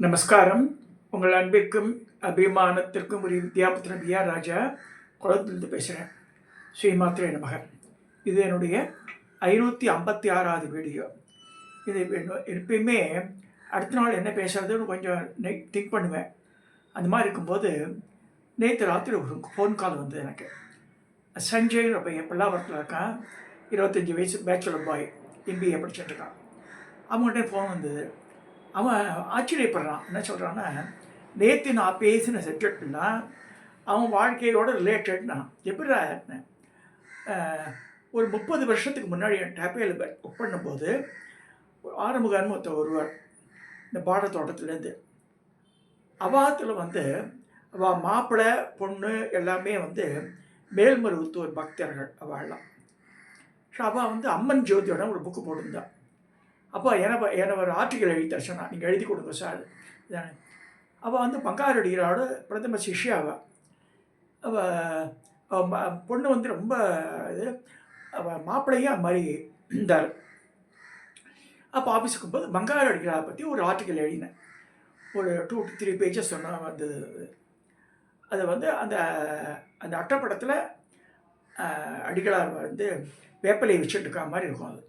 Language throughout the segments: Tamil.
நமஸ்காரம். உங்கள் அன்பிற்கும் அபிமானத்திற்கும் ஒரு வித்யாபுத்திர பிஆ ராஜா குளத்திலிருந்து பேசுகிறேன். ஸ்ரீமாத்திரை நமக. இது என்னுடைய 556வது வீடியோ. இது எப்பயுமே அடுத்த நாள் என்ன பேசுறதுன்னு கொஞ்சம் திங்க் பண்ணுவேன். அந்த மாதிரி இருக்கும்போது நேற்று ராத்திரி ஒரு ஃபோன் கால் வந்தது எனக்கு. சஞ்சய் பையன் பல்லாவரத்தில் இருக்கான், 25 வயசு, பேச்சுலர் பாய், எம்பிஏ படிச்சுட்டுருக்கான். அவங்ககிட்ட ஃபோன் வந்தது. அவன் ஆச்சரியப்படுறான். என்ன சொல்கிறான்னா, நேற்று நான் பேசின சப்ஜெக்ட்லாம் அவன் வாழ்க்கையோட ரிலேட்டட்னா எப்படிடா ஒரு 30 வருஷத்துக்கு முன்னாடி என் டேப்பையில் ஒர்க் பண்ணும்போது ஆரம்பகாரன் ஒருவர் இந்த பாடத்தோட்டத்துலேருந்து அவாத்தில் அவள் மாப்பிள்ளை பொண்ணு எல்லாமே மேல்மருவத்தூர் பக்தர்கள் அவள்லாம். ஸோ அவள் அம்மன் ஜோதியோட ஒரு புக்கு போட்டிருந்தான். அப்போ என்னை ஒரு ஆர்டிக்கல் எழுதி தர சொன்னான், நீங்கள் எழுதி கொடுங்க சார் இதானே. அவள் பங்காரடிகளோட பிரதம சிஷ்யா. அவள் பொண்ணு ரொம்ப இது, அவள் மாப்பிள்ளையும் அது மாதிரி இருந்தார். அப்போ ஆஃபீஸுக்கு போது பங்காரடிகளை பற்றி ஒரு ஆர்டிக்கல் எழுதினேன். ஒரு 2 to 3 பேஜஸ் சொன்னால் வந்தது. அது அந்த அந்த அட்டப்படத்தில் அடிகளார் வேப்பலையை வச்சுட்டு இருக்கா மாதிரி இருக்கும். அது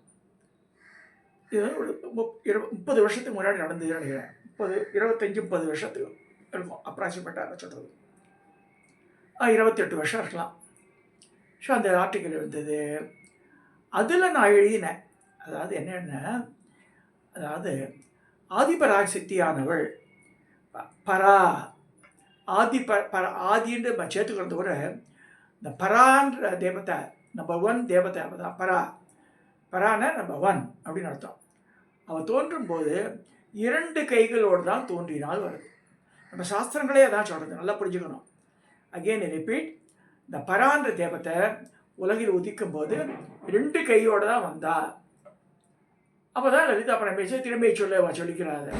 இது ஒரு 30 வருஷத்துக்கு முன்னாடி நடந்ததுன்னு நினைக்கிறேன். 25-30 வருஷத்துக்கு இருக்கும் அப்ராக்சிமேட்டாக சொல்கிறது. 28 வருஷம் இருக்கலாம். ஸோ அந்த ஆர்டிக்கல் இருந்தது. அதில் நான் எழுதினேன். அதாவது என்னென்ன, அதாவது ஆதிபராசக்தியானவள் பரா ஆதின்னு சேர்த்துக்கிறது கூட இந்த பரான்ற தேவதை நம்பர் 1 தேவதை தான் பரான நம்பர் 1 அப்படின்னு அர்த்தம். அவள் தோன்றும் போது 2 கைகளோடு தான் தோன்றினால் வருது. நம்ம சாஸ்திரங்களே அதான் சொல்கிறது, நல்லா புரிஞ்சுக்கணும். அகெயின் ரிப்பீட், இந்த பரான்ற தேவத்தை உலகில் உதிக்கும் போது 2 கையோடு தான் வந்தா. அப்போ தான் லலிதா பரமேஸ்வரி திரும்பி சொல்லிக்கிறாரு.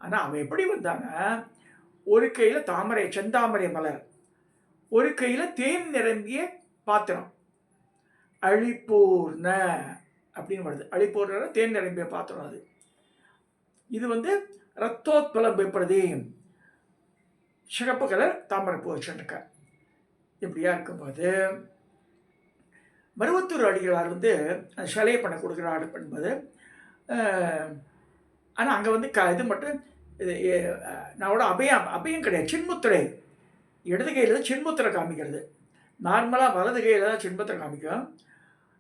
ஆனால் அவன் எப்படி வந்தாங்க, ஒரு கையில் செந்தாமரை மலர், ஒரு கையில் தேன் நிரம்பிய பாத்திரம், அழிப்பூர்ண அப்படின்னு வருது. அழிப்பூர்ண தேன் நிரம்பிய பாத்திரம். அது இது ரத்தோத்பலம் பெப்பது, சிகப்பு கலர் தாமரைப்பூ வச்சுருக்க. இப்படியா இருக்கும்போது மருவத்தூர் அடிகளார் சிலையை பண்ண கொடுக்குறாரு என்பது. ஆனால் அங்கே இது மட்டும் இது நானோட அபயம் கிடையாது. சின்முத்திரை இடது கையில் தான் சின்முத்திரை காமிக்கிறது. நார்மலாக வலது கையில் தான் சின்முத்திரை காமிக்கும்.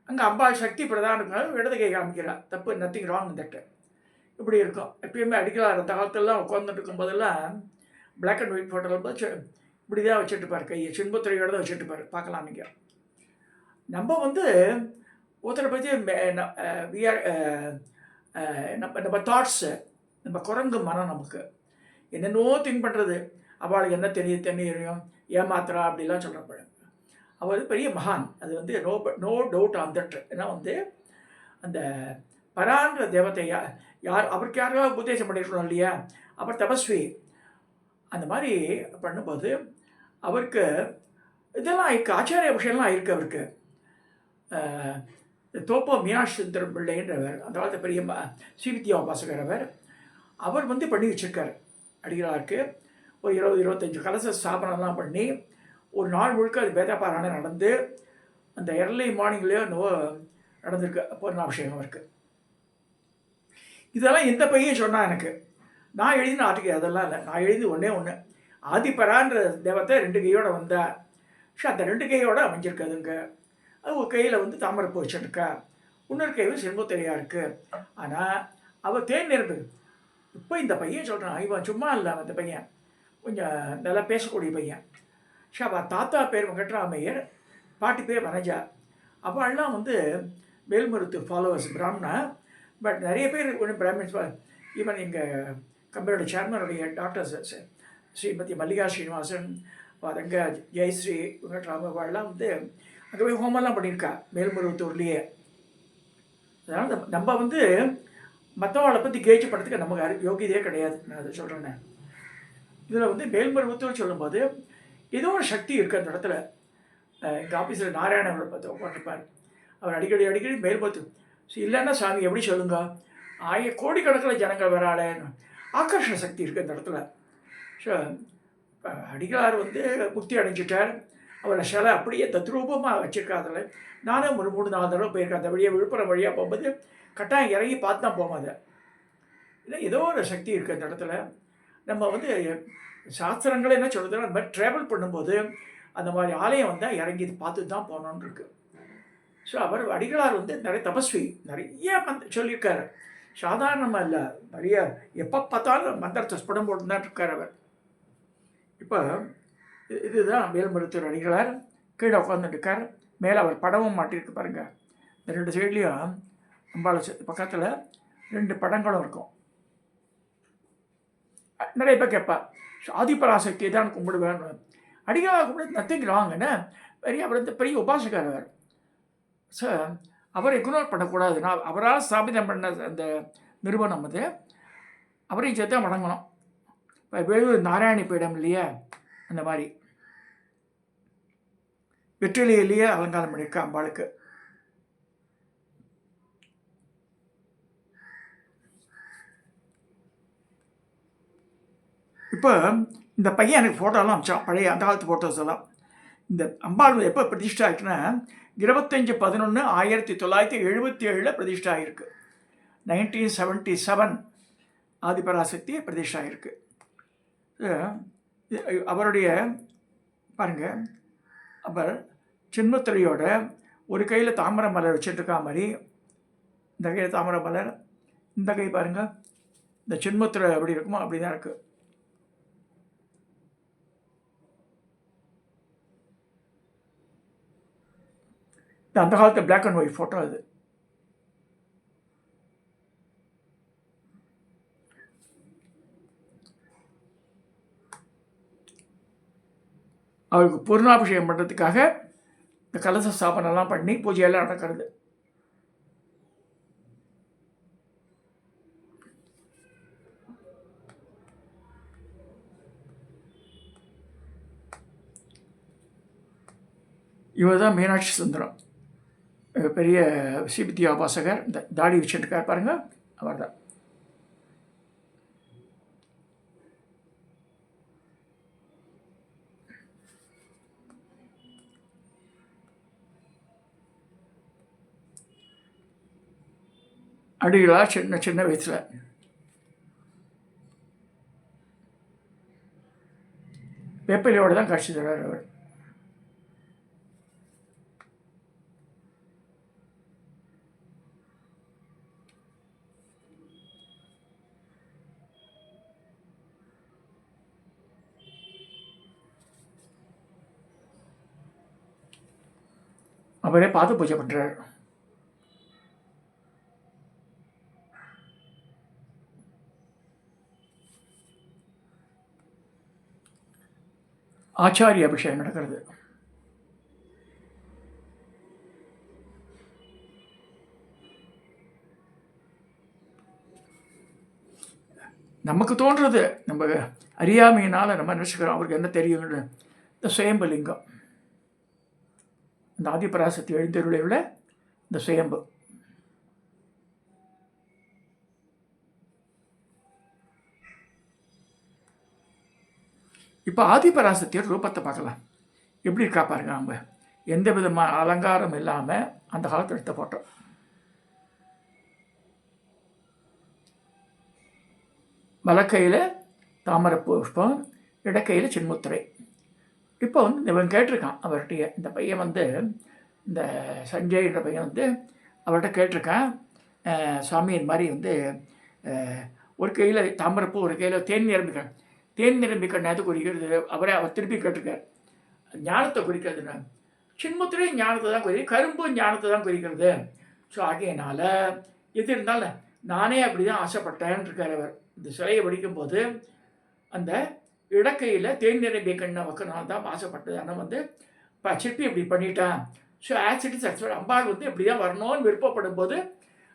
அங்கே அம்பாள் சக்தி பிரதானம் இடது கை காமிக்கிறாள். தப்பு, நத்திங் ராங் தட்டு. இப்படி இருக்கும். எப்பயுமே அடிக்கலார் அந்த காலத்திலலாம் உட்காந்துட்டு இருக்கும்போதெல்லாம் பிளாக் அண்ட் ஒயிட் ஃபோட்டோவில் போது இப்படி தான் வச்சுட்டுப்பார், கையை சின்முத்திரையோடு தான் வச்சுட்டுப்பார். பார்க்கலாம் நீங்கள். நம்ம ஒருத்தரை பற்றி நம்ம தாட்ஸு, நம்ம குரங்கு மனம் நமக்கு என்னென்னோ திங்க் பண்ணுறது. அவளுக்கு என்ன தெரியும் ஏமாத்திரா அப்படிலாம் சொல்கிறப்ப அவர் பெரிய மகான். அது நோ டவுட் ஆன் தட். ஏன்னா அந்த பரான்ற தேவத்தை யார் அவருக்கு யாராவது உபதேசம் பண்ணிருக்கணும் இல்லையா. அவர் தபஸ்வி. அந்த மாதிரி பண்ணும்போது அவருக்கு இதெல்லாம் இருக்குது, ஆச்சாரிய விஷயம்லாம் இருக்குது. அவருக்கு தோப்போ மீனாட்சி சுந்தரம் பிள்ளைன்றவர், அந்த காலத்து பெரிய ஸ்ரீவித்யா உபாசகர். அவர் பண்ணி வச்சுருக்கார் அடிகளாருக்கு. ஒரு 20-25 கலச ஸ்தாபனம்லாம் பண்ணி ஒரு நாள் முழுக்க அது வேதபாராயணம் நடந்து அந்த எர்லி மார்னிங்லேயோ நடந்திருக்கு பூர்ணாபிஷேகம் அவருக்கு. இதெல்லாம் எந்த பையன் சொன்னால் எனக்கு, நான் எழுதின ஆர்டிக்கல் அதெல்லாம் இல்லை. நான் எழுதி ஒன்று ஆதிபரான்ற தேவத்தை 2 கையோடு வந்தா. ஸோ அந்த 2 கையோடு அமைஞ்சிருக்காதுங்க. அது ஒரு கையில் தாமரைப்பூ வச்சுருக்கா, இன்னொரு கையில் செண்முத்திரையாக இருக்குது. ஆனால் அவள் தேன் நிரம்பு. இப்போ இந்த பையன் சொல்கிறான், இவன் சும்மா இல்லை, அந்த பையன் கொஞ்சம் நல்லா பேசக்கூடிய பையன். ஸோ அவள் தாத்தா பேர் வெங்கட்ராமையர், பாட்டி பேர் வனஜா. அவள்லாம் மேல்மருத்து ஃபாலோவர்ஸ், பிராமணா. பட் நிறைய பேர் ஒன்றும் பிராமின்ஸ். ஈவன் எங்கள் கம்பெனியோட சேர்மனுடைய டாக்டர்ஸ் ஸ்ரீமதி மல்லிகா ஸ்ரீனிவாசன், அங்கே ஜெயஸ்ரீ வெங்கட்ராம, அவள்லாம் அங்கே போய் ஹோமெல்லாம் பண்ணியிருக்கா மேல்மருவத்தூர்லேயே. அதனால் நம்ம மற்றவங்களை பற்றி கேட்ச் பண்ணுறதுக்கு நமக்கு யோகியதே கிடையாது. நான் அதை சொல்கிறேன்னே. இதில் மேல்மருவத்தூர் சொல்லும்போது ஏதோ ஒரு சக்தி இருக்குது அந்த இடத்துல. எங்கள் ஆஃபீஸில் நாராயணவரை பார்த்து உட்காந்துருப்பார். அவர் அடிக்கடி மேல்மருவத்தூர் இல்லைன்னா சாமி எப்படி சொல்லுங்க, கோடிக்கணக்கில் ஜனங்கள் வராளேன்னு. ஆகர்ஷண சக்தி இருக்குது அந்த இடத்துல. ஸோ அடிகளார் வந்து முக்தி அடைஞ்சிட்டார். அவரை சிலை அப்படியே தத்ரூபமாக வச்சுருக்காதில். நானும் ஒரு 3-4 தடவை போயிருக்கேன். அந்த வழியாக விழுப்புரம் வழியாக போகும்போது கட்டாயம் இறங்கி பார்த்து தான் போவோம். அதை இல்லை ஏதோ ஒரு சக்தி இருக்குது அந்த இடத்துல. நம்ம வந்து சாஸ்திரங்கள் என்ன சொல்கிறதுனா, அந்த மாதிரி ட்ராவல் பண்ணும்போது அந்த மாதிரி ஆலயம் வந்தால் இறங்கி பார்த்து தான் போகணுன்னு இருக்குது. ஸோ அவர் அடிகளார் வந்து நிறைய தபஸ்வி, நிறைய சொல்லியிருக்காரு. சாதாரணமாக இல்லை, நிறைய எப்போ பார்த்தாலும் மந்திரத்தை ஸ்புடம் போட்டு தான் இருக்கார் அவர். இப்போ இதுதான் வேல்மருத்தூர் அடிகளார். கீழே உட்காந்துட்டுருக்கார். மேலே அவர் படமும் மாட்டியிருக்கு பாருங்கள். இந்த 2 சைட்லேயும் அம்பாள் பக்கத்தில் 2 படங்களும் இருக்கும். நிறைய பேர் கேட்பா, ஆதிபராசக்தியை தான் கும்பிடுவேன். அடிகளார் கும்பிடு நத்திங் ராங்குன்னு அவர் வந்து பெரிய உபாசகர் அவர். ஸோ அவரை இக்னோர் பண்ணக்கூடாது. நான் அவரால் ஸ்தாபிதம் பண்ண அந்த நிறுவனம் அது, அவரையும் சேர்த்து வணங்கணும். இப்போ வேலூர் நாராயணி பீடம் இல்லையா, அந்த மாதிரி வெற்றிலையிலேயே அலங்காரம் பண்ணியிருக்கா அம்பாளுக்கு. இப்போ இந்த பையன் எனக்கு ஃபோட்டோலாம் அமிச்சான், பழைய அந்த காலத்து ஃபோட்டோஸ் எல்லாம். இந்த அம்பாள் எப்போ பிரதிஷ்டா ஆகிட்டுன்னா 25/11/1977 பிரதிஷ்டா ஆகிருக்கு. 1977 ஆதிபராசக்தி பிரதிஷ்டா ஆகிருக்கு. அவருடைய பாருங்கள், அவர் சின்மத்துறையோட ஒரு கையில் தாமரை மலர் வச்சுட்டுருக்கா மாதிரி, இந்த கையில் தாமரை மலர், இந்த கை பாருங்கள், இந்த சின்மத்துறை எப்படி இருக்குமோ அப்படி தான் இருக்குது. அந்த காலத்து பிளாக் அண்ட் ஒயிட் ஃபோட்டோ அது. அவருக்கு பூர்ணாபிஷேகம் பண்ணுறதுக்காக இந்த கலச ஸ்தாபனம்லாம் பண்ணி பூஜையெல்லாம் நடக்கிறது. இவர் தான் மீனாட்சி சுந்தரம், பெரிய சிபித்தி ஆபாசகர். இந்த தாடி வச்சுட்டுருக்கார் பாருங்கள், அவர் தான். அடிகளார் சின்ன வயசில் வேப்பிலையோடு தான் காட்சி தர்றார் அவர். அவரே பார்த்து பூஜை பண்ணுறார். ஆச்சாரிய அபிஷேகம் நடக்கிறது. நமக்கு தோன்றது, நம்ம அறியாமையினால் நம்ம நினச்சிக்கிறோம் அவருக்கு என்ன தெரியுங்கன்னு. இந்த சுயம்புலிங்கம், இந்த ஆதிபராசக்தி எழுந்தருளை உள்ள இந்த சுயம்பு. இப்போ ஆதிபராசக்தியோட ரூபத்தை பார்க்கலாம், எப்படி இருக்கா பாருங்க. நம்ம எந்த விதமான அலங்காரம் இல்லாமல் அந்த காலத்தில் எடுத்த ஃபோட்டோ. வலக்கையில் தாமரை புஷ்பம், இடக்கையில் சின்முத்திரை. இப்போ வந்து இவன் கேட்டிருக்கான் அவர்கிட்ட, இந்த பையன் வந்து இந்த சஞ்சய்ன்ற பையன் வந்து அவர்கிட்ட கேட்டிருக்கான், சுவாமி இந்த மாதிரி வந்து ஒரு கையில் தாமரைப்பூ, ஒரு கையில் தேன் நிரம்பிக்கணும், தேன் நிரம்பிக்கணும் எது குறிக்கிறது? அவர் திருப்பி கேட்டிருக்கார், ஞானத்தை குறிக்கிறதுனா சின்முத்திரை ஞானத்தை தான் குறி, கரும்பு ஞானத்தை தான் குறிக்கிறது. ஸோ ஆகையினால எது இருந்தாலும் நானே அப்படி தான் ஆசைப்பட்டேன்னு இருக்கார் அவர். இந்த சிலையை படிக்கும்போது அந்த இடக்கையில் தேன் நிரம்பிய கண்ணை வைக்கணும் தான் ஆசைப்பட்டது. ஆனால் வந்து இப்போ சிற்பி இப்படி பண்ணிட்டான். ஸோ ஆக்சிடென்ட்ஸ் ஆக்சுவல் அம்பாள் வந்து இப்படி தான் வரணும்னு விருப்பப்படும் போது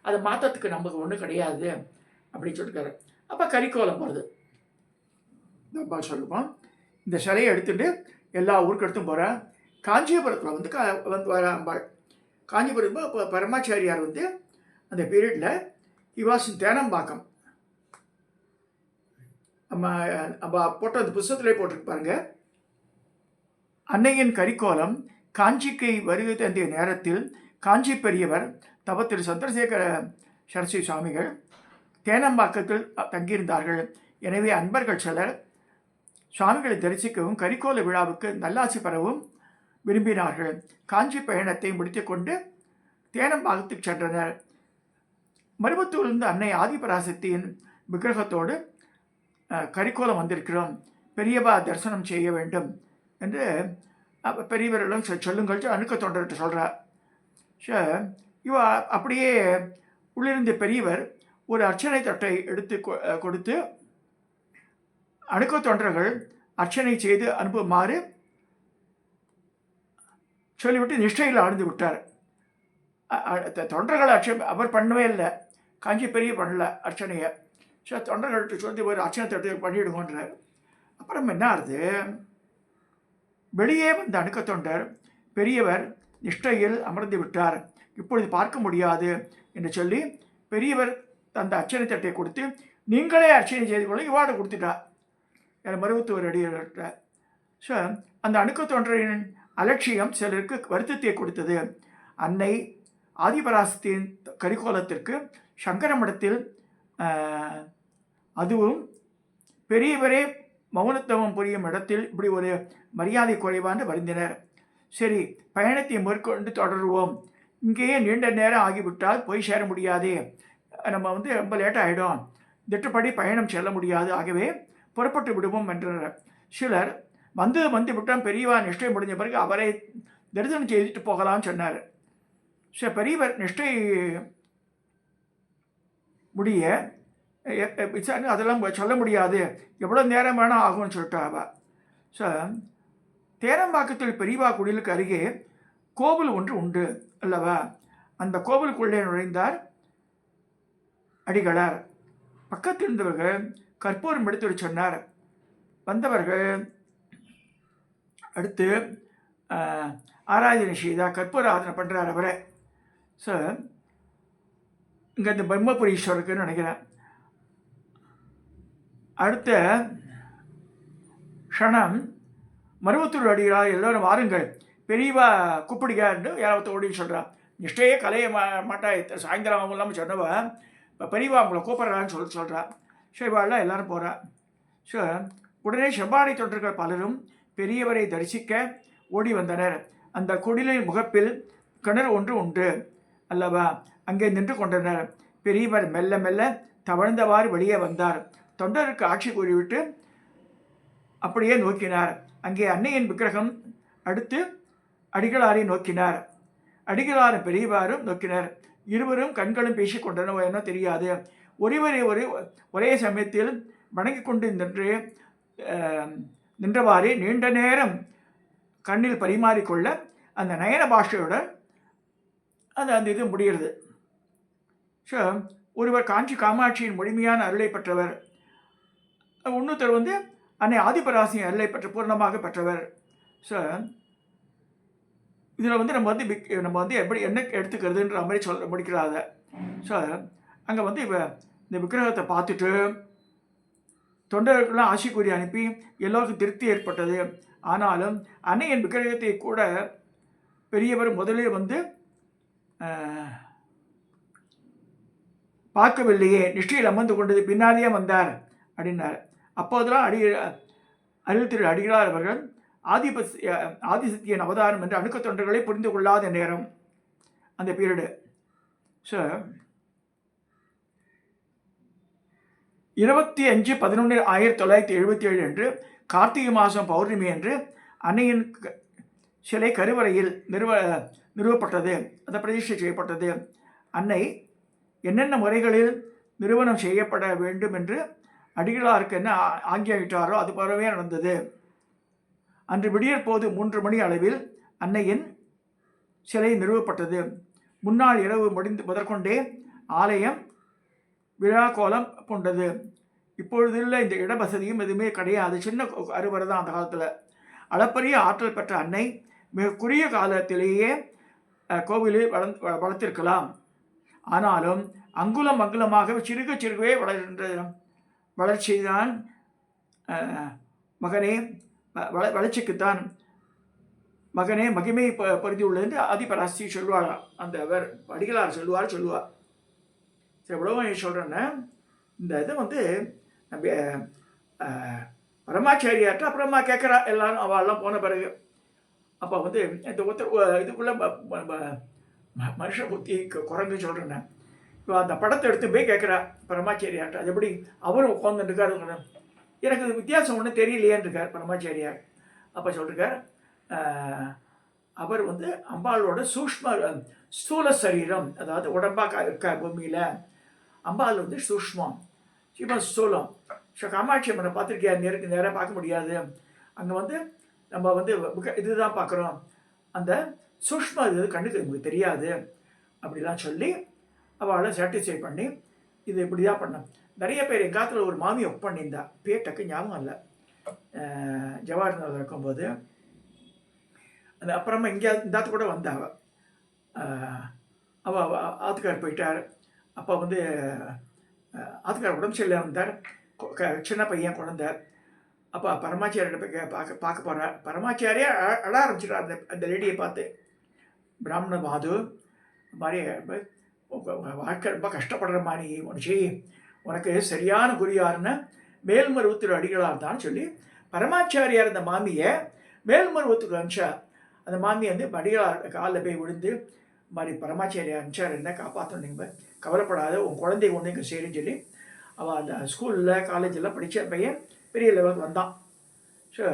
அதை மாற்றத்துக்கு நமக்கு ஒன்றும் கிடையாது அப்படின்னு சொல்லியிருக்காரு. அப்போ கரிக்கோலம் போகிறது அம்பாள் சொல்லுவான். இந்த சிலையை எடுத்துகிட்டு எல்லா ஊருக்கு எடுத்தும் போகிறேன். காஞ்சிபுரத்தில் வந்து வர அம்பாள். காஞ்சிபுரம் இப்போ பரமாச்சாரியார் வந்து அந்த பீரியடில் இவாசின் தேனம்பாக்கம் நம்ம நம்ம போட்ட அந்த புஸ்தகத்திலே போட்டிருக்கு பாருங்க. அன்னையின் கரிக்கோலம் காஞ்சிக்கு வருகை தந்திய நேரத்தில் காஞ்சி பெரியவர் தவ திரு சந்திரசேகர சரஸ்வதி சுவாமிகள் தேனம்பாக்கத்தில் தங்கியிருந்தார்கள். எனவே அன்பர்கள் சிலர் சுவாமிகளை தரிசிக்கவும் கரிக்கோல விழாவுக்கு நல்லாசி பெறவும் விரும்பினார்கள். காஞ்சி பயணத்தை முடித்துக்கொண்டு தேனம்பாக்கத்துக்கு சென்றனர். மருவத்தூரிலிருந்து அன்னை ஆதிபராசக்தியின் விக்கிரகத்தோடு கரிக்கோலம் வந்திருக்கிறோம், பெரியவா தரிசனம் செய்ய வேண்டும் என்று பெரியவர்களும் சொல்லுங்கள் அணுக்க தொண்டர்கிட்ட சொல்கிறார். இவ அப்படியே உள்ளிருந்த பெரியவர் ஒரு அர்ச்சனை தட்டை எடுத்து கொடுத்து அணுக்க தொண்டர்கள் அர்ச்சனை செய்து அனுப்புமாறு சொல்லிவிட்டு நிஷ்டையில் ஆழ்ந்து விட்டார். தொண்டர்கள் அவர் பண்ணவே இல்லை, காஞ்சி பெரிய பண்ணல அர்ச்சனையை. தொண்டர்கள்ட்ட சொல்லி ஒரு அர்ச்சனை தட்டை பண்ணிவிடுங்கன்றார். அப்புறம் என்ன ஆகுது, வெளியே வந்த அணுக்க தொண்டர் பெரியவர் நிஷ்டையில் அமர்ந்து விட்டார், இப்பொழுது பார்க்க முடியாது என்று சொல்லி பெரியவர் அந்த அர்ச்சனை தட்டை கொடுத்து நீங்களே அர்ச்சனை செய்து கொள்ள இவார்டு கொடுத்துட்டார் மருவத்தூர் அடியார்கிட்ட. ஸோ அந்த அணுக்க தொண்டரின் அலட்சியம் சிலருக்கு வருத்தத்தை கொடுத்தது. அன்னை ஆதிபராசக்தியின் கரிக்கோலத்திற்கு சங்கர மடத்தில் அதுவும் பெரியவரே மௌனத்தவம் புரியும் இடத்தில் இப்படி ஒரு மரியாதை குறைவான்னு வருந்தினர். சரி, பயணத்தை மேற்கொண்டு தொடருவோம், இங்கேயே நீண்ட நேரம் ஆகிவிட்டால் போய் சேர முடியாதே, நம்ம ரொம்ப லேட்டாக ஆகிடும், திட்டப்படி பயணம் செல்ல முடியாது, ஆகவே புறப்பட்டு விடுவோம் என்றனர். சிலர் வந்து விட்டால் பெரியவா நிஷ்டை முடிஞ்ச பிறகு அவரை தரிசனம் செய்துட்டு போகலாம்னு சொன்னார். பெரியவர் நிஷ்டை முடிய அதெல்லாம் சொல்ல முடியாது, எவ்வளோ நேரம் வேணால் ஆகும்னு சொல்லிட்டா அவள். ஸோ தேனம்பாக்கத்தில் பெரியவா குடிலுக்கு அருகே கோவில் ஒன்று உண்டு அல்லவா, அந்த கோவிலுக்குள்ளே நுழைந்தார் அடிகளார். பக்கத்தில் இருந்தவர்கள் கற்பூரம் எடுத்து சொன்னார். வந்தவர்கள் அடுத்து ஆராதனை செய்தால் கற்பூர ஆராதனை பண்ணுறார் அவரை. ஸோ இங்கே இந்த பிரம்மபுரீஸ்வரருக்குன்னு நினைக்கிறேன். அடுத்த க்ஷணம் மருவத்தூர் அடிகளார் எல்லோரும் வாருங்கள், பெரியவா கூப்பிடுகான்னு யாராவது ஓடின்னு சொல்கிறான். நிஷ்டையே கலைய மாட்டா, சாயந்தரம் இல்லாமல் சொன்னவா இப்போ பெரியவா அவங்கள கூப்பிட்றான்னு சொல்கிறான். இவாள்லாம் எல்லாரும் போகிறா. ஸோ உடனே செவ்வாடை தொண்டர்கள் பலரும் பெரியவரை தரிசிக்க ஓடி வந்தனர். அந்த குடிலின் முகப்பில் கிணறு ஒன்று உண்டு அல்லவா, அங்கே நின்று கொண்டனர். பெரியவர் மெல்ல மெல்ல தவழ்ந்தவாறு வெளியே வந்தார். தொண்டருக்கு ஆட்சி கூறிவிட்டு அப்படியே நோக்கினார். அங்கே அன்னையின் விக்கிரகம் அடுத்து அடிகளாரை நோக்கினார். அடிகளாரும் பெரியவாரும் நோக்கினர். இருவரும் கண்களும் பேசிக்கொண்டனோ என்ன தெரியாது. ஒரே சமயத்தில் வணங்கி கொண்டு நின்றவாறே நீண்ட நேரம் கண்ணில் பரிமாறிக்கொள்ள அந்த நயன பாஷையுடன் அந்த இது முடிகிறது. ஸோ ஒருவர் காஞ்சி காமாட்சியின் முழுமையான அருளை பெற்றவர், இன்னொருத்தர் அன்னை ஆதிபராசக்தியின் அருளை பூர்ணமாக பெற்றவர். ஸோ இதில் நம்ம எப்படி என்ன எடுத்துக்கிறதுன்ற மாதிரி முடிக்கிறாங்க. ஸோ அங்கே இந்த விக்கிரகத்தை பார்த்துட்டு தொண்டர்களுக்கெல்லாம் ஆசி கூறி அனுப்பி எல்லோருக்கும் திருப்தி ஏற்பட்டது. ஆனாலும் அன்னையின் விக்கிரகத்தை கூட பெரியவர் முதலே பார்க்கவில்லையே, நிஷ்டையில் அமர்ந்து கொண்டது பின்னாலேயே வந்தார் அப்படின்னார். அப்போதெல்லாம் அருள் திரு அடிகளார் அவர்கள் ஆதிசக்தியின் அவதாரம் என்று அணுக்க தொண்டர்களை புரிந்து கொள்ளாத நேரம் அந்த பீரியடு. ஸோ 25/11/1977 அன்று கார்த்திகை மாதம் பௌர்ணமி அன்று அன்னையின் சிலை கருவறையில் நிறுவப்பட்டது, அதை பிரதிஷ்டை செய்யப்பட்டது. அன்னை என்னென்ன முறைகளில் நிறுவனம் செய்யப்பட வேண்டும் என்று அடிகளாருக்கு என்ன ஆங்கியிட்டாரோ அது போலவே நடந்தது. அன்று விடியற் போது 3 மணி அளவில் அன்னையின் சிலை நிறுவப்பட்டது. முன்னாள் இரவு முதற்கொண்டே ஆலயம் விழா கோலம் பூண்டது. இப்பொழுதுள்ள இந்த இட வசதியும் எதுவுமே கிடையாது, சின்ன அறுவரை தான் அந்த காலத்தில். அளப்பரிய ஆற்றல் பெற்ற அன்னை மிக குறுகிய காலத்திலேயே கோவிலில் வளர்த்திருக்கலாம். ஆனாலும் அங்குலம் அங்குலமாக சிறுகவே வளர்ச்சிதான் மகனே வளர்ச்சிக்குத்தான் மகனே மகிமை பருதி உள்ளது என்று ஆதிபராசக்தி சொல்லுவாள். அந்த அவர் அடிகளார் சொல்லுவார். சரி, எவ்வளோ சொல்கிறேன்னா இந்த இதை வந்து நம்ம பரமாச்சாரியார்ட்ட அப்புறமா கேட்குறா எல்லாரும் அவள்லாம் போன பிறகு. அப்போ வந்து இந்த இதுக்குள்ளே மனுஷ புத்தி குரங்கு சொல்கிறேன்னு இப்போ அந்த படத்தை எடுத்து போய் கேட்குறா பரமாச்சாரியார்ட்ட. அது எப்படி அவரும் உட்காந்துருக்காரு, எனக்கு வித்தியாசம் ஒன்றும் தெரியலையேன்னு இருக்கார் பரமாச்சாரியார். அப்போ சொல்லிருக்கார், அவர் வந்து அம்பாளோட ஸ்தூல சரீரம், அதாவது உடம்பாக இருக்க பூமியில் அம்பாள் வந்து சூஷ்மம், சிவன் ஸ்தூலம். காமாட்சி அம்மனை பார்த்துருக்கியா, நேராக பார்க்க முடியாது. அங்கே வந்து நம்ம வந்து இதுதான் பார்க்குறோம், அந்த சூஷ்ம இது கண்ணுக்கு நமக்கு தெரியாது அப்படிலாம் சொல்லி அவளை சாட்டிஸ்ஃபை பண்ணி இது இப்படி தான் பண்ணேன். நிறைய பேர் எங்கள் காலத்தில் ஒரு மாமி ஒர்க் பண்ணியிருந்தா, பேர் டக்கு ஞாபகம் இல்லை, ஜவஹர்லால் இருக்கும்போது. அந்த அப்புறமா இங்கே இந்த கூட வந்தா அவள் ஆத்துக்கார் போயிட்டார். அப்போ வந்து ஆத்துக்கார் உடம்பு சரியில்லை இருந்தார், சின்ன பையன் குழந்தை. அப்போ பரமாச்சாரியிட்ட போய் பார்க்க போகிறார். பரமாச்சாரியே அழ ஆரம்பிச்சிட்டார் அந்த லேடியை பார்த்து. பிராமண மாது மாதிரி வாழ்க்கை ரொம்ப கஷ்டப்படுற மாதிரி மனுஷி, உனக்கு சரியான குறியாருன்னு மேல்மருவத்தூர் அடிகளார் தான் சொல்லி பரமாச்சாரியார் அந்த மாமியை மேல்மருவத்துக்கு அனுப்பிச்சா. அந்த மாமி வந்து அடிகளார் காலில் போய் விழுந்து மாதிரி பரமாச்சாரியார் அனுப்பிச்சார், என்ன காப்பாற்றணும், நீங்கள் கவலைப்படாத, உன் குழந்தை ஒன்று இங்கே சரின்னு சொல்லி அவள் அந்த ஸ்கூலில் காலேஜெல்லாம் படித்த பையன் பெரிய லெவலுக்கு வந்தான். ஸோ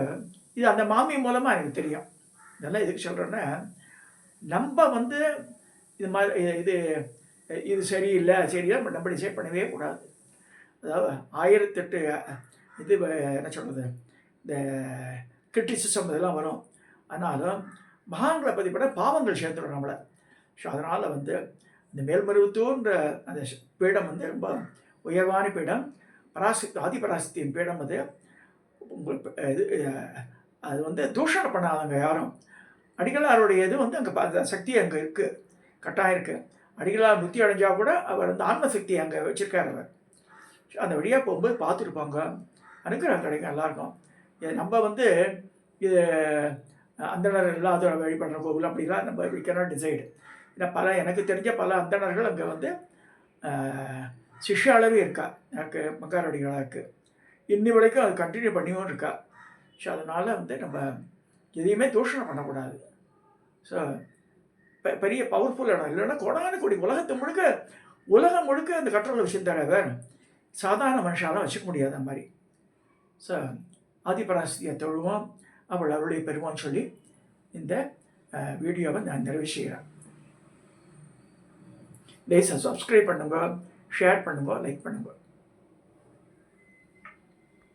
இது அந்த மாமி மூலமாக எனக்கு தெரியும். இதெல்லாம் எதுக்கு சொல்கிறேன்னா, நம்ம வந்து இது மாதிரி இது சரியில்லை நம்ம டிசைட் பண்ணவே கூடாது. அதாவது 1008 இது என்ன சொல்கிறது, இந்த கிரிட்டிசிசம் இதெல்லாம் வரும். ஆனாலும் மகான்களை பற்றி பட பாவங்கள் சேர்த்துடும் நம்மளை. ஸோ அதனால் வந்து இந்த மேல்மருவத்தூர்ன்ற அந்த பீடம் வந்து ரொம்ப உயர்வான பீடம், ஆதிபராசக்தியின் பீடம். அது உங்களுக்கு இது அது வந்து தூஷணம் பண்ணாதவங்க யாரும். அடிகளாருடைய இது வந்து அங்கே சக்தி அங்கே இருக்குது, கட்டாயம் இருக்குது. அடிகளார் முத்தி அடைஞ்சால் கூட அவர் வந்து ஆன்மசக்தி அங்கே வச்சுருக்கார். அவர் அந்த வழியாக போகும்போது பார்த்துருப்பாங்க, அனுக்கிரகம் கிடைக்கும் எல்லாருக்கும். நம்ம வந்து இது அந்தணர் இல்லாத வழிபடுற கோவில் அப்படிலாம் நம்ம we cannot decide. ஏன்னா எனக்கு தெரிஞ்ச பல அந்தணர்கள் அங்கே வந்து சிஷ்ய அளவே இருக்கா, எனக்கு மங்காரடிகளாக இருக்குது. இன்னி வரைக்கும் அது கண்டினியூ பண்ணியும் இருக்கா. ஸோ அதனால் வந்து நம்ம எதையுமே தூஷணம் பண்ணக்கூடாது. ஸோ பெரிய பவர்ஃபுல் இடம் இல்லைன்னா கொடான கொடி உலகம் முழுக்க அந்த கட்டுரை விஷயம் தர சாதாரண மனுஷாலாம் வச்சுக்க முடியாது அந்த மாதிரி. ஸோ ஆதிபராசக்தியை தொழுவோம், அவளுடைய பெருமான்னு சொல்லி இந்த வீடியோவை நான் நிறைவு செய்கிறேன். ப்ளீஸ் சப்ஸ்கிரைப் பண்ணுங்க, ஷேர் பண்ணுங்க, லைக் பண்ணுங்க.